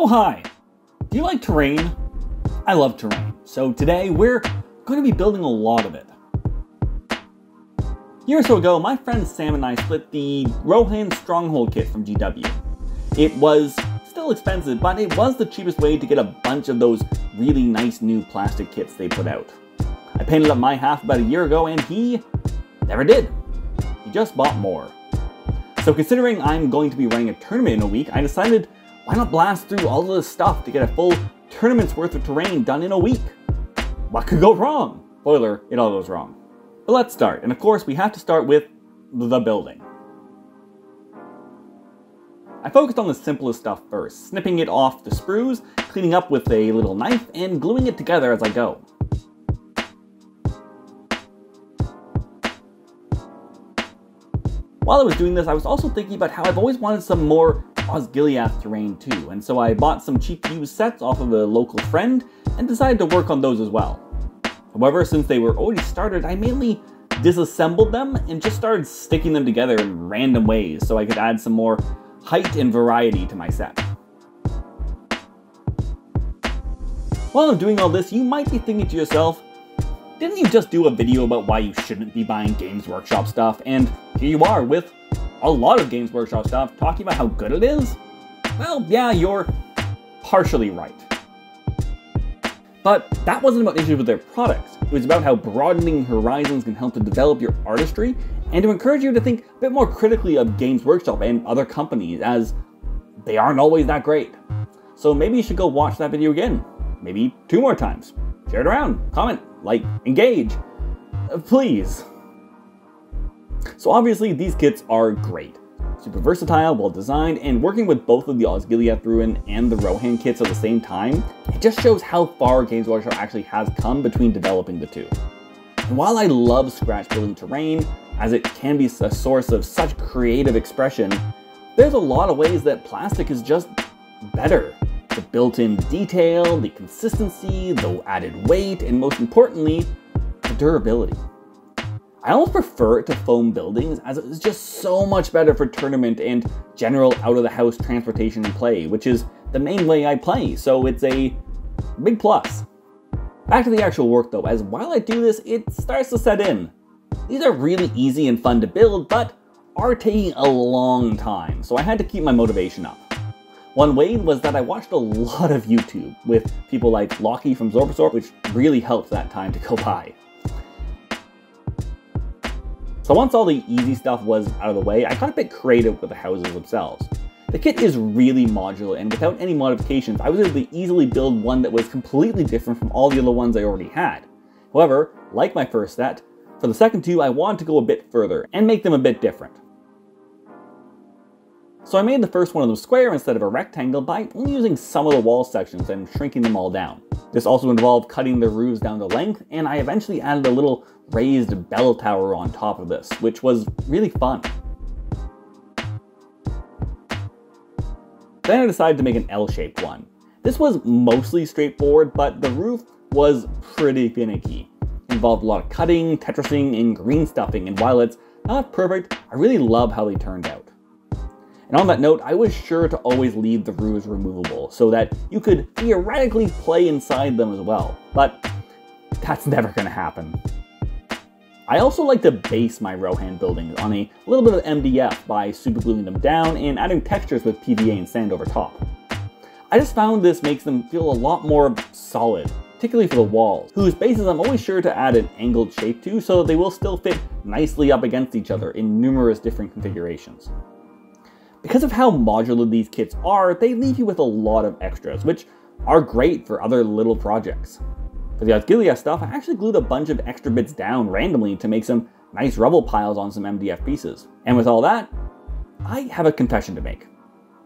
Oh hi! Do you like terrain? I love terrain, so today we're going to be building a lot of it. A year or so ago, my friend Sam and I split the Rohan Stronghold kit from GW. It was still expensive, but it was the cheapest way to get a bunch of those really nice new plastic kits they put out. I painted up my half about a year ago and he never did. He just bought more. So considering I'm going to be running a tournament in a week, I decided why not blast through all of this stuff to get a full tournament's worth of terrain done in a week? What could go wrong? Spoiler, it all goes wrong. But let's start, and of course we have to start with the building. I focused on the simplest stuff first, snipping it off the sprues, cleaning up with a little knife, and gluing it together as I go. While I was doing this, I was also thinking about how I've always wanted some more Osgiliath terrain too, and so I bought some cheap used sets off of a local friend and decided to work on those as well. However, since they were already started, I mainly disassembled them and just started sticking them together in random ways so I could add some more height and variety to my set. While I'm doing all this, you might be thinking to yourself, didn't you just do a video about why you shouldn't be buying Games Workshop stuff? And here you are with a lot of Games Workshop stuff talking about how good it is? Well, yeah, you're partially right. But that wasn't about issues with their products. It was about how broadening horizons can help to develop your artistry and to encourage you to think a bit more critically of Games Workshop and other companies, as they aren't always that great. So maybe you should go watch that video again. Maybe 2 more times. Share it around, comment, like, engage. Please. So obviously these kits are great. Super versatile, well designed, and working with both of the Osgiliath Ruin and the Rohan kits at the same time, it just shows how far Games Workshop actually has come between developing the two. And while I love scratch building terrain, as it can be a source of such creative expression, there's a lot of ways that plastic is just better. The built-in detail, the consistency, the added weight, and most importantly, the durability. I almost prefer it to foam buildings, as it's just so much better for tournament and general out-of-the-house transportation and play, which is the main way I play, so it's a big plus. Back to the actual work though, as while I do this, it starts to set in. These are really easy and fun to build, but are taking a long time, so I had to keep my motivation up. One way was that I watched a lot of YouTube with people like Lockie from Zorbasaur, which really helped that time to go by. So once all the easy stuff was out of the way, I got a bit creative with the houses themselves. The kit is really modular, and without any modifications, I was able to easily build one that was completely different from all the other ones I already had. However, like my first set, for the second two I wanted to go a bit further and make them a bit different. So I made the first one of them square instead of a rectangle by only using some of the wall sections and shrinking them all down. This also involved cutting the roofs down to length, and I eventually added a little raised bell tower on top of this, which was really fun. Then I decided to make an L-shaped one. This was mostly straightforward, but the roof was pretty finicky. It involved a lot of cutting, tetrising, and green stuffing, and while it's not perfect, I really love how they turned out. And on that note, I was sure to always leave the roofs removable so that you could theoretically play inside them as well, but that's never going to happen. I also like to base my Rohan buildings on a little bit of MDF by supergluing them down and adding textures with PVA and sand over top. I just found this makes them feel a lot more solid, particularly for the walls, whose bases I'm always sure to add an angled shape to so that they will still fit nicely up against each other in numerous different configurations. Because of how modular these kits are, they leave you with a lot of extras, which are great for other little projects. For the Osgiliath stuff, I actually glued a bunch of extra bits down randomly to make some nice rubble piles on some MDF pieces. And with all that, I have a confession to make.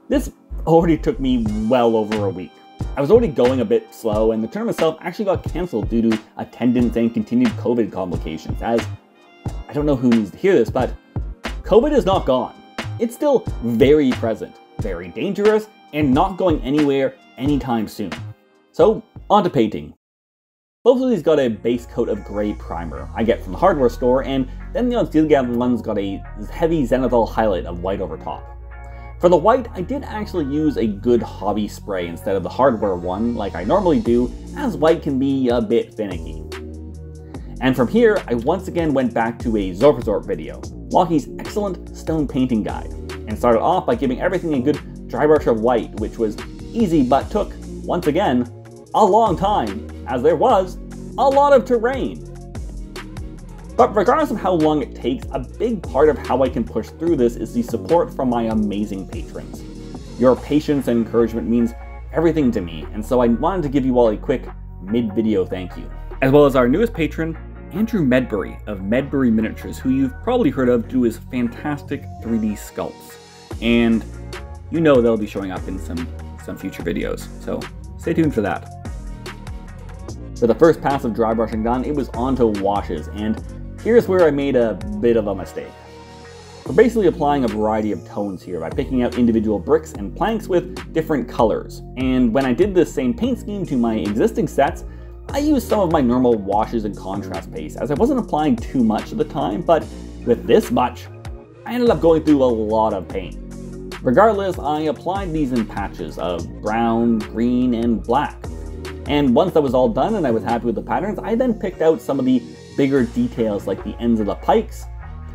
This already took me well over a week. I was already going a bit slow, and the tournament itself actually got cancelled due to attendance and continued COVID complications, as I don't know who needs to hear this, but COVID is not gone. It's still very present, very dangerous, and not going anywhere anytime soon. So, on to painting. Both of these got a base coat of grey primer I get from the hardware store, and then the Osgiliath ones got a heavy zenithal highlight of white over top. For the white, I did actually use a good hobby spray instead of the hardware one like I normally do, as white can be a bit finicky. And from here, I once again went back to a Zorpazorp video, Lockie's excellent stone painting guide, and started off by giving everything a good dry brush of white, which was easy but took, once again, a long time, as there was a lot of terrain. But regardless of how long it takes, a big part of how I can push through this is the support from my amazing patrons. Your patience and encouragement means everything to me, and so I wanted to give you all a quick mid-video thank you. As well as our newest patron, Andrew Medbury of Medbury Miniatures, who you've probably heard of due to his fantastic 3D sculpts. And you know they'll be showing up in some future videos, so stay tuned for that. For the first pass of dry brushing done, it was on to washes, and here's where I made a bit of a mistake. We're basically applying a variety of tones here by picking out individual bricks and planks with different colors. And when I did this same paint scheme to my existing sets, I used some of my normal washes and contrast paste, as I wasn't applying too much at the time, but with this much, I ended up going through a lot of paint. Regardless, I applied these in patches of brown, green, and black. And once that was all done and I was happy with the patterns, I then picked out some of the bigger details like the ends of the pikes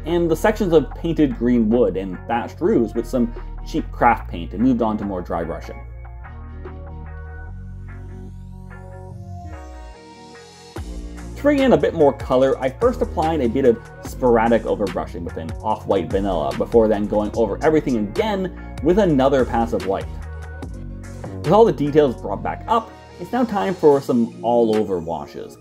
and the sections of painted green wood and thatched roofs with some cheap craft paint, and moved on to more dry brushing. To bring in a bit more color, I first applied a bit of sporadic overbrushing with an off-white vanilla, before then going over everything again with another pass of white. With all the details brought back up, it's now time for some all-over washes.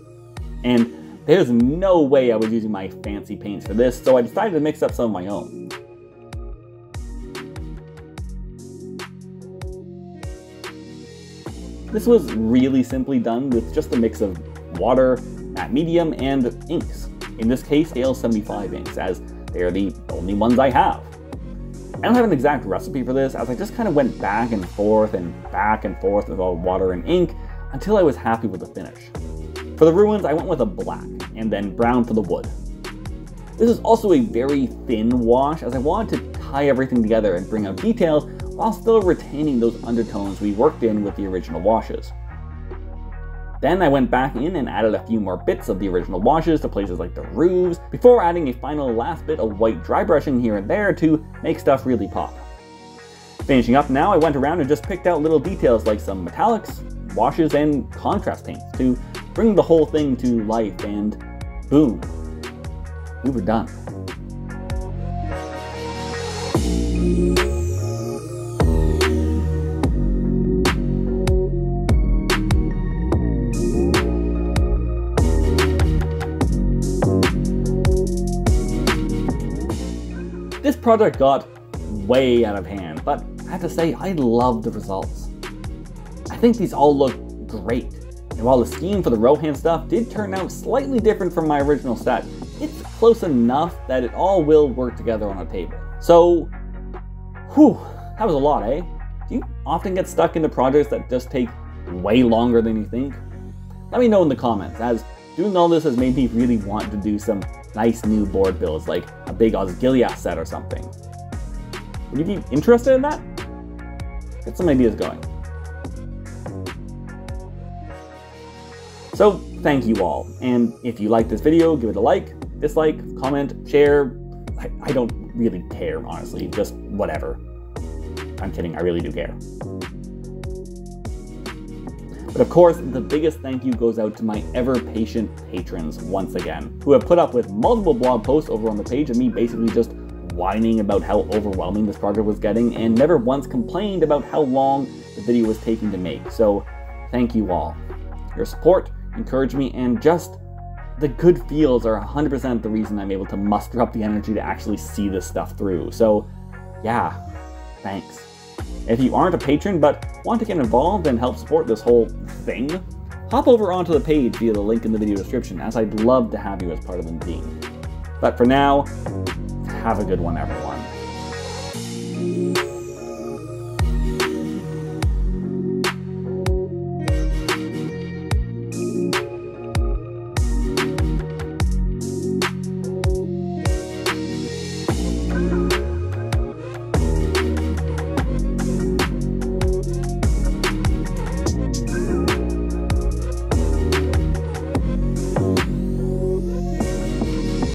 And there's no way I was using my fancy paints for this, so I decided to mix up some of my own. This was really simply done with just a mix of water, matte medium, and inks. In this case, scale 75 inks, as they're the only ones I have. I don't have an exact recipe for this, as I just kind of went back and forth with all water and ink until I was happy with the finish. For the ruins, I went with a black, and then brown for the wood. This is also a very thin wash, as I wanted to tie everything together and bring out details while still retaining those undertones we worked in with the original washes. Then I went back in and added a few more bits of the original washes to places like the roofs, before adding a final last bit of white dry brushing here and there to make stuff really pop. Finishing up now, I went around and just picked out little details like some metallics, washes, and contrast paints to bring the whole thing to life, and boom, we were done. This project got way out of hand, but I have to say I love the results. I think these all look great, and while the scheme for the Rohan stuff did turn out slightly different from my original set, it's close enough that it all will work together on a table. So, whew, that was a lot, eh? Do you often get stuck into projects that just take way longer than you think? Let me know in the comments, as doing all this has made me really want to do some nice new board builds, like a big Osgiliath set or something. Would you be interested in that? Get some ideas going. So, thank you all, and if you like this video, give it a like, dislike, comment, share. I don't really care, honestly, just whatever. I'm kidding, I really do care. But of course, the biggest thank you goes out to my ever-patient patrons once again, who have put up with multiple blog posts over on the page of me basically just whining about how overwhelming this project was getting, and never once complained about how long the video was taking to make. So, thank you all. Your support, encouragement, and just the good feels are 100% the reason I'm able to muster up the energy to actually see this stuff through. So, yeah, thanks. If you aren't a patron but want to get involved and help support this whole thing, hop over onto the page via the link in the video description, as I'd love to have you as part of the team. But for now, have a good one, everyone.